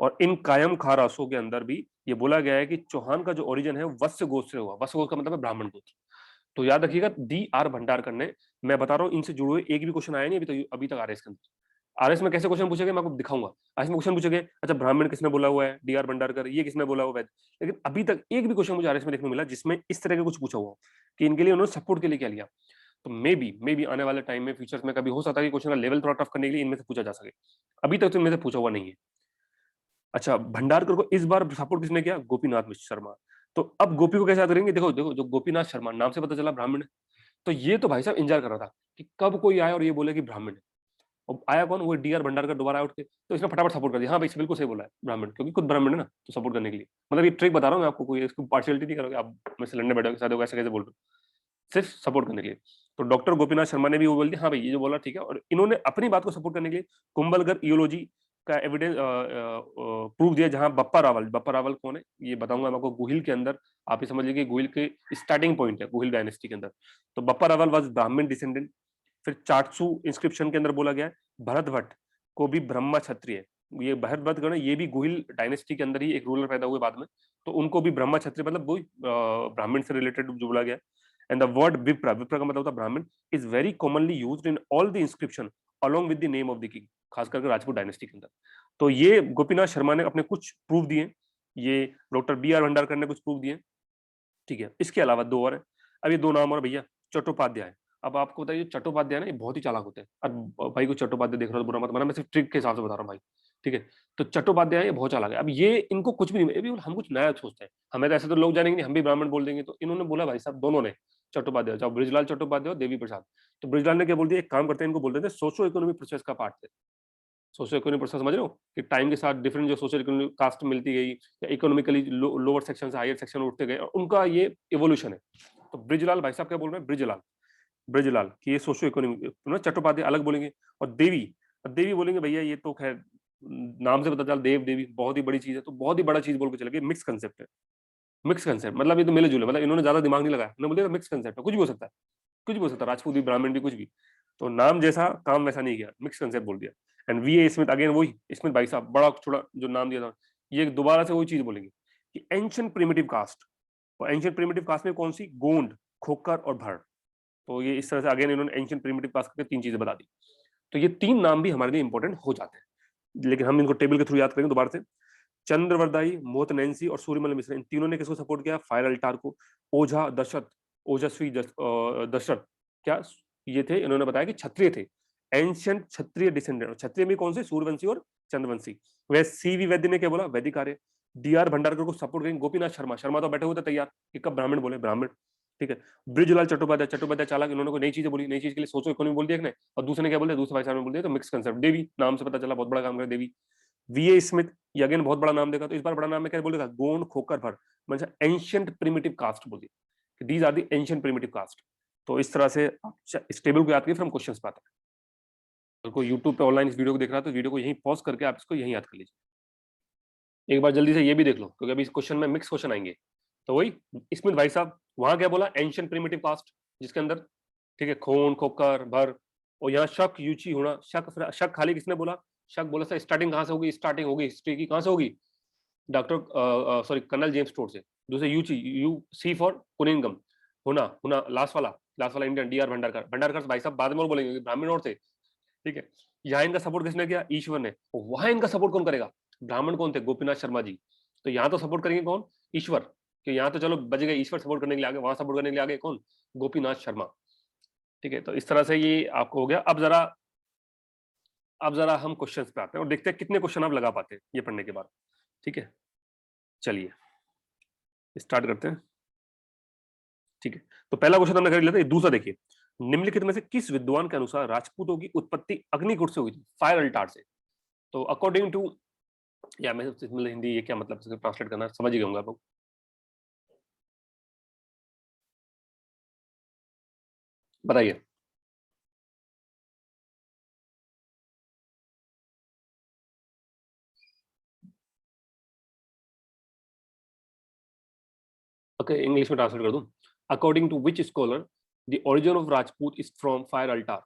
और इन कायम खा रासों के अंदर भी ये बोला गया है कि चौहान का जो ओरिजिन है वत्स्य गोत्र से हुआ। वत्स्य गोत्र का मतलब है ब्राह्मण गोत्र। तो याद रखिएगा, डी आर भंडारकर ने, मैं बता रहा हूँ इनसे जुड़े हुए एक भी क्वेश्चन आया नहीं अभी तक आरएस के अंदर। आरएस में कैसे क्वेश्चन पूछेंगे मैं आपको दिखाऊंगा। आरएस में क्वेश्चन पूछेंगे, अच्छा ब्राह्मण किसने बोला हुआ है, डी आर भंडारकर, ये किसने बोला हुआ है। लेकिन अभी तक एक भी क्वेश्चन मुझे आरएस में देखने को मिला जिसमें इस तरह का कुछ पूछा हुआ कि इनके लिए उन्होंने सपोर्ट के लिए क्या लिया। तो मे बी आने वाले टाइम में फ्यूचर्स में कभी हो सकता है कि क्वेश्चन का लेवल थोड़ा टफ करने के लिए इनमें से पूछा जा सके। अभी तक तो इनमें से पूछा हुआ नहीं है। अच्छा, भंडारकर को इस बार सपोर्ट किसने किया, गोपीनाथ मिश्र शर्मा। तो अब गोपी को कैसे याद करेंगे, देखो देखो, जो गोपीनाथ शर्मा नाम से पता चला ब्राह्मण है। तो ये तो भाई साहब इंतजार कर रहा था कि कब कोई आए और ये बोले कि ब्राह्मण है। और आया कौन, वो डीआर भंडारकर दोबारा उठ के, तो इसने फटाफट सपोर्ट कर दिया, हाँ भाई बिल्कुल सही बोला है ब्राह्मण, क्योंकि खुद ब्राह्मण है ना, तो सपोर्ट करने के लिए। मतलब ये ट्रिक बता रहा हूँ मैं आपको, कोई इसको पार्शियलिटी नहीं करोगे आप, मैं से लड़ने बैठोगे साथ ऐसे कैसे बोल रहे हो, सिर्फ सपोर्ट करने के लिए। तो डॉक्टर गोपीनाथ शर्मा ने भी वो बोल दिया, हाँ भाई ये जो बोला ठीक है। और इन्होंने अपनी बात को सपोर्ट करने के लिए कुंभलगढ़ इयोलॉजी का एविडेंस प्रूफ दिया, जहां बप्पा रावल कौन है ये बताऊंगा मैं आपको। गुहिल के अंदर आप ये समझ लीजिए गुहिल के स्टार्टिंग पॉइंट है गुहिल डायनेस्टी के अंदर। तो बप्पा रावल वाज ब्राह्मण डिसेंडेंट। फिर चाटसू इंस्क्रिप्शन के अंदर बोला गया है भरत भट्ट को भी ब्रह्मा क्षत्रिय, ये भरत भट्ट गण ये भी गुहिल डायनेस्टी के अंदर ही एक रूलर पैदा हुए बाद में, तो उनको भी ब्रह्मा क्षत्रिय मतलब वही ब्राह्मण से रिलेटेड जो बोला गया। एंड द वर्ड विप्र, विप्र का मतलब होता है ब्राह्मण, is very commonly used in all the inscription along with the name of the king, खास करके राजपूत डायनेस्टी के अंदर। तो ये गोपीनाथ शर्मा ने अपने कुछ प्रूफ दिए, ये डॉक्टर बी आर भंडारकर ने कुछ प्रूफ दिए, ठीक है। इसके अलावा दो और है, अब ये दो नाम और भैया, चट्टोपाध्याय। अब आपको बताइए चट्टोपाध्याय ना ये बहुत ही चालाक होते हैं, और भाई को चट्टोपाध्याय देख रहा हो तो बुरा मत मानना, मैं सिर्फ ट्रिक के हिसाब से बता रहा हूँ भाई, ठीक है। तो चट्टोपाध्याय ये बहुत चालाक है। अब ये इनको कुछ भी नहीं, अभी हम कुछ नया सोचते हैं, हमें तो ऐसे तो लोग जानेंगे नहीं, हम भी ब्राह्मण बोल देंगे। तो इन्होंने बोला भाई साहब दोनों ने, चट्टोपाध्याय चाहे ब्रिजलाल चट्टोपाध्याय और देवी प्रसाद, तो ब्रिजलाल ने क्या बोल दिया, एक काम करते हैं, इनको बोल देते हैं सोशो इकोनॉमिक प्रोसेस का पार्ट थे। सोशो इकोनॉमिक प्रोसेस समझ रहे हो कि टाइम के साथ डिफरेंट जो सोशल इकोनॉमिक कास्ट मिलती गई, या इकोनॉमिकली लोअर सेक्शन से हायर सेक्शन उठते गए, और उनका ये इवोल्यूशन है। तो ब्रिजलाल भाई साहब क्या बोल रहे हैं, ब्रिजलाल, ब्रिजलाल कि ये सोशो इकोनॉमिक, चट्टोपाध्याय अलग बोलेंगे, और देवी, देवी बोलेंगे भैया ये तो खैर नाम से पता चल, देव देवी बहुत ही बड़ी चीज है, तो बहुत ही बड़ा चीज बोल के चले गए, मिक्स कंसेप्ट है। मिक्स कंसेप्ट मतलब ये तो मिले जुले, मतलब इन्होंने ज्यादा दिमाग नहीं लगाया, इन्होंने बोले मिक्स कंसेप्ट है, कुछ भी हो सकता है, कुछ भी हो सकता है, राजपूत भी, ब्राह्मण भी, कुछ भी। तो नाम जैसा काम वैसा नहीं किया, मिक्स कंसेप्ट बोल दिया। And V A Smith, again वही स्मिथ भाई साहब, बड़ा छोड़ा जो नाम दिया था, ये दोबारा से वही चीज बोलेंगे कि एंशिएंट प्रिमिटिव कास्ट। और एंशिएंट प्रिमिटिव कास्ट में कौन सी, गोंड, खोकर और भर। तो ये इस तरह से अगेन इन्होंने एंशिएंट प्रिमिटिव कास्ट करके तीन चीजें बता दी। तो ये तीन नाम भी हमारे लिए इंपॉर्टेंट हो जाते हैं, लेकिन हम इनको टेबल के थ्रू याद करेंगे दोबारा से। चंद्रवरदाई, मोहत नैंसी और सूर्यमल मिश्रा, इन तीनों ने किसको सपोर्ट किया, फायर अल्टार को। ओझा दशरथ, ओजस्वी दशरथ, क्या ये थे, इन्होंने बताया कि क्षत्रिय थे, एंशियंट क्षत्रिय डिसेंडेंट। क्षत्रिय में कौन से, सूर्यवंशी और चंद्रवंशी। वह सीवी वैद्य ने क्या बोला, वैदिक आर्य। डी आर भंडारकर को सपोर्ट करेंगे गोपीनाथ शर्मा, शर्मा तो बैठे हुए थे तैयार कि कब ब्राह्मण बोले, ब्राह्मण, ठीक है। ब्रिजलाल चट्टोपाध्याय, चट्टोपाध्याय चालाक, इन्होंने कोई नई चीजें बोली, नई चीज के लिए सोचो इकोनॉमी बोल दिया कि नहीं, और दूसरे ने क्या बोल दिया, दूसरे भाई साहब ने बोल दिया, तो मिक्स कंसेप्ट। देवी नाम से पता चला बहुत बड़ा काम करे देवी। वी ए स्मिथ, ये अगेन बहुत बड़ा नाम देखा, तो इस बार बड़ा नाम में क्या बोल देगा, गोंड, खोकर, भर, मतलब एंशियंट प्रिमिटिव कास्ट बोल दिया, these are the ancient primitive caste. तो इस तरह से आप इस टेबल को याद करिए, फिर हम क्वेश्चंस पे आते हैं। अगर कोई यूट्यूब पे ऑनलाइन इस वीडियो को देख रहा है तो वीडियो को यहीं पॉज करके आप इसको यहीं याद कर लीजिए। एक बार जल्दी से ये भी देख लो, क्योंकि अभी इस क्वेश्चन में मिक्स क्वेश्चन आएंगे। तो वही स्मिथ भाई साहब, वहां क्या बोला, एंशियंट प्रिमिटिव कास्ट, जिसके अंदर, ठीक है, खून, खोकर, भर। और यहाँ शक, यूची होना, शक, शक खाली किसने बोला, शक बोला सर स्टार्टिंग कहाँ से होगी, स्टार्टिंग होगी हिस्ट्री की, कहाँ से होगी, doctor sorry colonel James Tod से। दूसरे यूची, यू सी फॉर कुनिंगम, होना, होना लास्ट वाला, लास्ट वाला Indian, D R Bhandarkar, Bhandarkar भाई साहब बाद में और बोलेंगे, ब्राह्मण और थे, ठीक है। यहाँ इनका सपोर्ट किसने किया, ईश्वर ने। वहां इनका सपोर्ट कौन करेगा, ब्राह्मण कौन थे, गोपीनाथ शर्मा जी। तो यहाँ तो सपोर्ट करेंगे कौन, ईश्वर, कि यहाँ तो चलो बच गए, ईश्वर सपोर्ट करने के लिए आगे, वहां सपोर्ट करने के लिए आगे कौन, गोपीनाथ शर्मा, ठीक है। तो इस तरह से ये आपको हो गया। अब जरा हम क्वेश्चंस पे आते हैं और देखते हैं कितने क्वेश्चन आप लगा पाते हैं ये पढ़ने के बाद, ठीक है। चलिए स्टार्ट करते हैं, ठीक है। तो पहला क्वेश्चन हमने कर लिया था, दूसरा देखिए, निम्नलिखित में से किस विद्वान के अनुसार राजपूतों की उत्पत्ति अग्निकुंड से हुई थी, फायर अल्टार से। तो अकॉर्डिंग टू, या मैं मतलब हिंदी ये क्या मतलब ट्रांसलेट करना समझ ही गए होंगे आप लोग, बताइए। ओके इंग्लिश में ट्रांसलेट कर दूं, according to which scholar the origin of Rajput is from fire altar,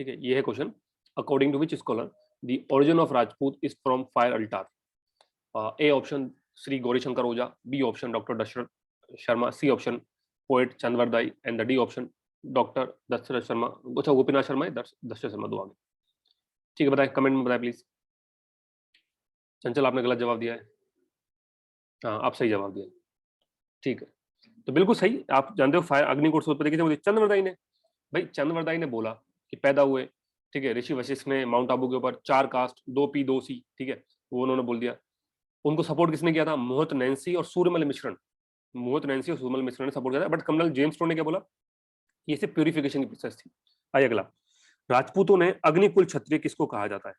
ठीक है, ये है question. According to which scholar the origin of Rajput is from fire altar. A option Shri Gaurishankar Ojha, B option doctor Dasharath Sharma, C option poet Chandravardai, and the D option doctor Dasharath Sharma, अच्छा गोपीनाथ शर्मा है, दशरथ शर्मा, दो आगे, ठीक है। बताएं कमेंट में बताएं प्लीज। चंचल आपने गलत जवाब दिया है, हाँ आप सही जवाब दिया, ठीक है। तो बिल्कुल सही, आप जानते हो फायर अग्निकोट से उत्पत्ति किसने, चंद्रवरदाई ने। भाई चंद्रवरदाई ने बोला कि पैदा हुए, ठीक है, ऋषि वशिष्ठ ने माउंट आबू के ऊपर, 4 कास्ट, 2 पी 2 सी, ठीक है, वो उन्होंने बोल दिया। उनको सपोर्ट किसने किया था, मोहत नैंसी और सूर्यमल मिश्रण, मोहत नैंसी और सूर्यमल मिश्रण ने सपोर्ट किया था। बट कर्नल जेम्स टोड ने क्या बोला, ये सिर्फ प्यूरिफिकेशन की प्रोसेस थी। आइए अगला, राजपूतों ने अग्निकुल क्षत्रिय किसको कहा जाता है।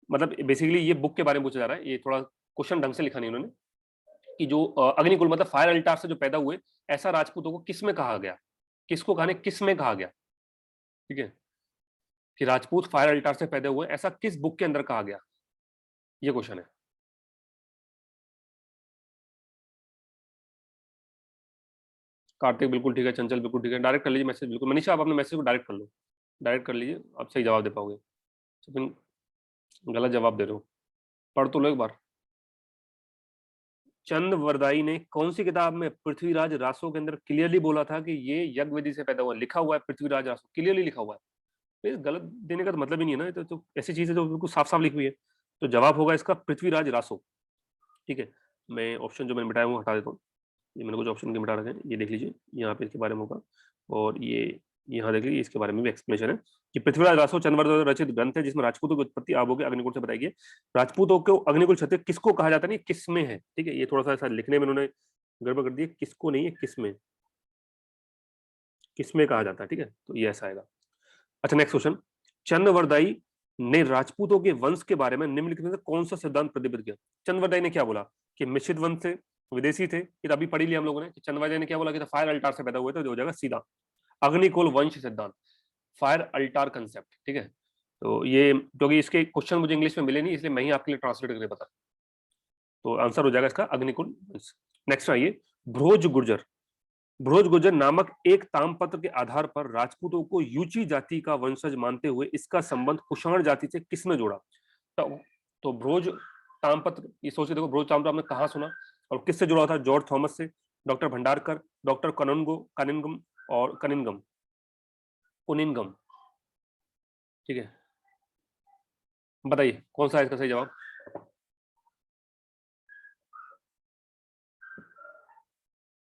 मतलब बेसिकली ये बुक के बारे में पूछा जा रहा है, ये थोड़ा क्वेश्चन ढंग से लिखा नहीं उन्होंने, कि जो अग्निकुल मतलब फायर अल्टार से जो पैदा हुए, ऐसा राजपूतों को किस में कहा गया, किसको कहा, किस में कहा गया, ठीक है, कि राजपूत फायर अल्टार से पैदा हुए ऐसा किस बुक के अंदर कहा गया, ये क्वेश्चन है। कार्तिक बिल्कुल ठीक है, चंचल बिल्कुल ठीक है, डायरेक्ट कर लीजिए मैसेज, बिल्कुल मनीषा आप अपने मैसेज को डायरेक्ट कर लो, डायरेक्ट कर लीजिए, आप सही जवाब दे पाओगे। तो फिर गलत जवाब दे रहे हो, पढ़ तो लो एक बार। चंद्रवरदाई ने कौन सी किताब में पृथ्वीराज रासो के अंदर क्लियरली बोला था कि ये यज्ञवेदी से पैदा हुआ? लिखा हुआ है पृथ्वीराज रासो, क्लियरली लिखा हुआ है। तो ये गलत देने का तो मतलब ही नहीं है ना, तो ऐसी चीज है जो बिल्कुल साफ साफ लिखी हुई है। तो जवाब होगा इसका पृथ्वीराज रासो। ठीक है, मैं ऑप्शन जो मैंने मिटाया वो हटा देता हूँ। ये मैंने कुछ ऑप्शन के मिटा रखे हैं, ये देख लीजिए, यहाँ पे इसके बारे में होगा। और ये यहाँ देख लीजिए, इसके बारे में भी एक्सप्लेनेशन है कि पृथ्वीराज रासो चंद्रवरदाई रचित ग्रंथ है जिसमें राजपूतों की उत्पत्ति आबों के अग्निकुल से बताई गई है। राजपूतों को अग्निकुल क्षत्रिय किसको कहा जाता है? नहीं, किस में है। ठीक है, ये थोड़ा सा ऐसा लिखने में उन्होंने गड़बड़ कर दी है, किसको नहीं है, किस में, किस में कहा जाता है। ठीक है, तो ये ऐसा आएगा। अच्छा, नेक्स्ट क्वेश्चन, चंद्रवरदाई ने राजपूतों के वंश के बारे में निम्नलिखित में से कौन सा सिद्धांत प्रतिपादित किया? चंद्रवरदाई ने क्या बोला कि मिश्रित वंश से, विदेशी थे, ये अभी पढ़ी लिया हम लोगों ने कि चंद्रवरदाई ने क्या बोला कि फायर अल्टार से पैदा हुए थे, तो हो जाएगा सीधा अग्निकुल वंश सिद्धांत, फायर अल्टार कंसेप्ट। ठीक है, तो ये क्योंकि इसके क्वेश्चन मुझे इंग्लिश में मिले नहीं, इसलिए मैं ही आपके लिए ट्रांसलेट करके बता, तो आंसर हो जाएगा इसका अग्निकुल वंश। नेक्स्ट आइए, भ्रोज गुर्जर। भ्रोज गुर्जर नामक एक तामपत्र के आधार पर राजपूतों को यूची जाति का वंशज मानते हुए इसका संबंध कुषाण जाति से किसने जोड़ा? तो भ्रोज तामपत्र, ये सोच के देखो, भ्रोज तामपत्र आपने कहाँ सुना और किससे जुड़ा था? जॉर्ज थॉमस से, डॉक्टर भंडारकर, डॉक्टर कनिंगम और कनिंगम, कुनिनगम। ठीक है, बताइए कौन सा है इसका सही जवाब?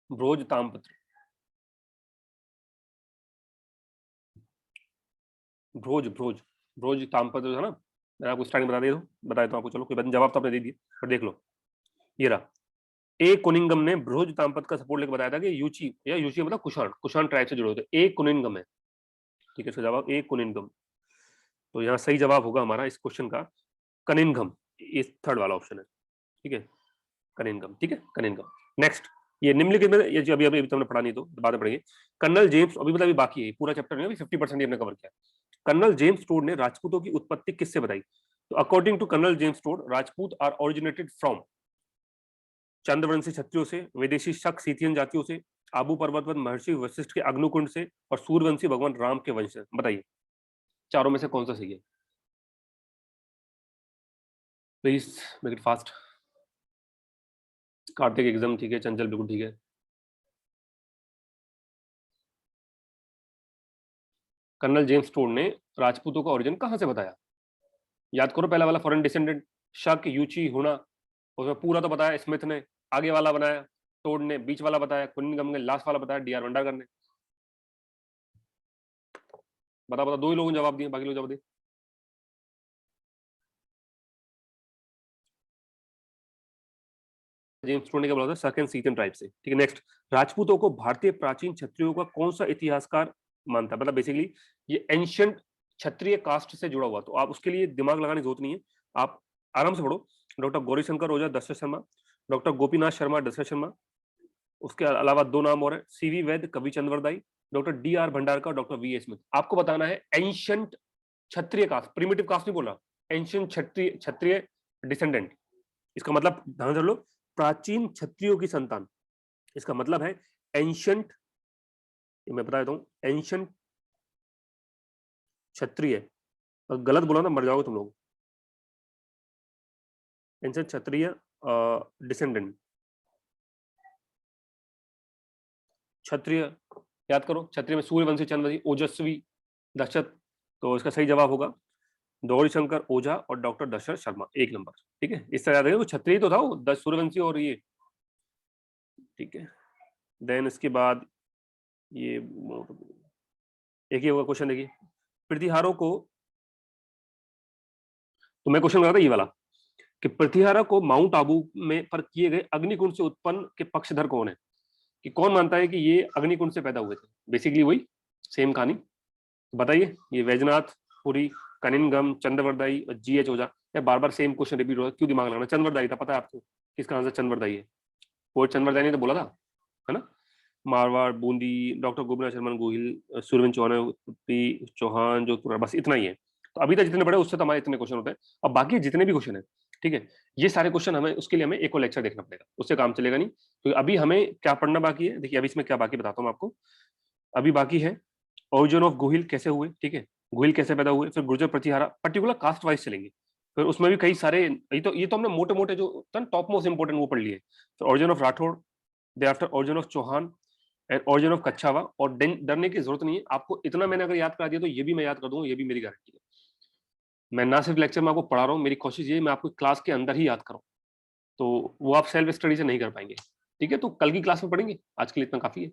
भ्रोज तामपत्र, भ्रोज भ्रोज भ्रोज तामपत्र था ना, मैंने आपको स्टार्टिंग बताया तो आपको, चलो कोई बात नहीं, जवाब तो आपने दे दिया, पर देख लो, ये रहा। ए कुनिंगम ने भ्रोज तामपत्र का सपोर्ट लेकर बताया था कि यूची, या यूची मतलब कुषाण, कुषाण ट्राइब से जुड़े होते। ए कुनिंगम है। ठीक है, इसका जवाब ए कुनिंगम। तो यहाँ सही जवाब होगा हमारा इस क्वेश्चन का कनिंगम, इस थर्ड वाला ऑप्शन है। ठीक है, कनिंगम। ठीक है, कनिंगम। नेक्स्ट, ये निम्नलिखित में, ये जो अभी अभी तुमने पढ़ा नहीं तो बाद में पढ़ेंगे। कर्नल जेम्स, अभी मतलब अभी बाकी है, पूरा चैप्टर नहीं, अभी 50% हमने कवर किया। कर्नल जेम्स टोड ने राजपूतों की उत्पत्ति किससे बताई? तो according to Colonel James Tod, Rajput are originated from Chandravanshi क्षत्रियों से, विदेशी शक सीथियन जातियों से, आबू पर्वत पर महर्षि वशिष्ठ के अग्निकुंड से, और सूर्यवंशी भगवान राम के वंश से। बताइए चारों में से कौन सा सही है? Please make it fast. Kartik एकदम ठीक है, चंचल बिल्कुल ठीक है। कर्नल जेम्स टोड ने राजपूतों का ओरिजिन कहां से बताया? याद करो, पहला वाला फॉरेन डिसेंडेंट, शक, यूची, हुणा, उसमें पूरा तो बताया स्मिथ ने, आगे वाला बनाया टोड ने, बीच वाला बताया कुनिंगम ने, लास्ट वाला बताया डीआर भंडारकर ने। बता बता, दो ही लोगों ने जवाब दिए, बाकी लोग जवाब दिए। जेम्स टोड ने क्या बोला था? शक एंड सीथियन ट्राइब से। ठीक है, नेक्स्ट, राजपूतों को भारतीय प्राचीन क्षत्रियों का कौन सा इतिहासकार मानता है? मतलब बेसिकली ये एंशियंट क्षत्रिय कास्ट से जुड़ा हुआ, तो आप उसके लिए दिमाग लगाने की जरूरत नहीं है, आप आराम से पढ़ो। डॉक्टर गौरीशंकर ओझा, दशरथ शर्मा, डॉक्टर गोपीनाथ शर्मा, दशरथ शर्मा, उसके अलावा दो नाम और है, सीवी वैद्य, कवि Chand Bardai, doctor D R Bhandarkar, doctor V A Smith. आपको बताना है एंशियंट क्षत्रिय कास्ट, प्रिमिटिव कास्ट नहीं बोल रहा, एंशियंट क्षत्रिय, क्षत्रिय डिसेंडेंट, इसका मतलब ध्यान से लो, प्राचीन क्षत्रियों की संतान, इसका मतलब है एंशियंट, मैं बता देता हूं, एंशियंट क्षत्रिय, गलत बोला ना मर जाओगे तुम लोग, एंशियंट क्षत्रिय डिसेंडेंट, क्षत्रिय, याद करो, क्षत्रिय में सूर्यवंशी, चंद्रवंशी, ओजस्वी, दशरथ, तो इसका सही जवाब होगा गौरीशंकर ओझा और डॉक्टर दशरथ शर्मा, एक नंबर। ठीक है, इस तरह याद क्षत्रिय तो था वो, सूर्यवंशी और ये। ठीक है, देन इसके बाद ये एक ही होगा क्वेश्चन, देखिए, प्रतिहारों को, तो मैं क्वेश्चन कर था ये वाला कि प्रतिहारा को माउंट आबू में पर किए गए अग्निकुंड से उत्पन्न के पक्षधर कौन है? कि कौन मानता है कि ये अग्निकुंड से पैदा हुए थे? बेसिकली वही सेम कहानी, बताइए। ये वैजनाथ पुरी, कनिंगम, चंद्रवरदाई और जी एच ओझा। बार बार सेम क्वेश्चन रिपीट हो रहा है, क्यों दिमाग लगाना? चंद्रवरदाई था, पता है आपको किसका आंसर चंद्रवरदाई है? वो चंद्रवरदाई ने तो बोला था, है ना। मारवाड़, बूंदी, डॉक्टर गोपीनाथ शर्मा गोहिल, सूर्यवंश चौहान, जोधपुर, बस इतना ही है। तो अभी तक जितने पढ़े उससे तो हमारे इतने क्वेश्चन होते हैं, और बाकी जितने भी क्वेश्चन है, ठीक है, ये सारे क्वेश्चन हमें, उसके लिए हमें एक और लेक्चर देखना पड़ेगा, उससे काम चलेगा नहीं। तो अभी हमें क्या पढ़ना बाकी है, देखिए अभी इसमें क्या बाकी बताता हूँ आपको। अभी बाकी है ओरिजिन ऑफ गोहिल कैसे हुए, ठीक है, गोहिल कैसे पैदा हुए, फिर Gurjar Pratihara, particular caste wise चलेंगे, फिर उसमें भी कई सारे, ये तो हमने मोटे मोटे जो टॉप मोस्ट इंपोर्टेंट वो पढ़ लिए। फिर origin of Rathore, they after origin of Chauhan and origin of Kachhwaha. और डरने की जरूरत नहीं है आपको, इतना मैंने अगर याद करा दिया तो ये भी मैं याद कर दूंगा, ये भी मेरी गारंटी है। मैं ना सिर्फ लेक्चर में आपको पढ़ा रहा हूँ, मेरी कोशिश ये है मैं आपको क्लास के अंदर ही याद कराऊं, तो वो आप सेल्फ स्टडी से नहीं कर पाएंगे। ठीक है, तो कल की क्लास में पढ़ेंगे, आज के लिए इतना काफी है।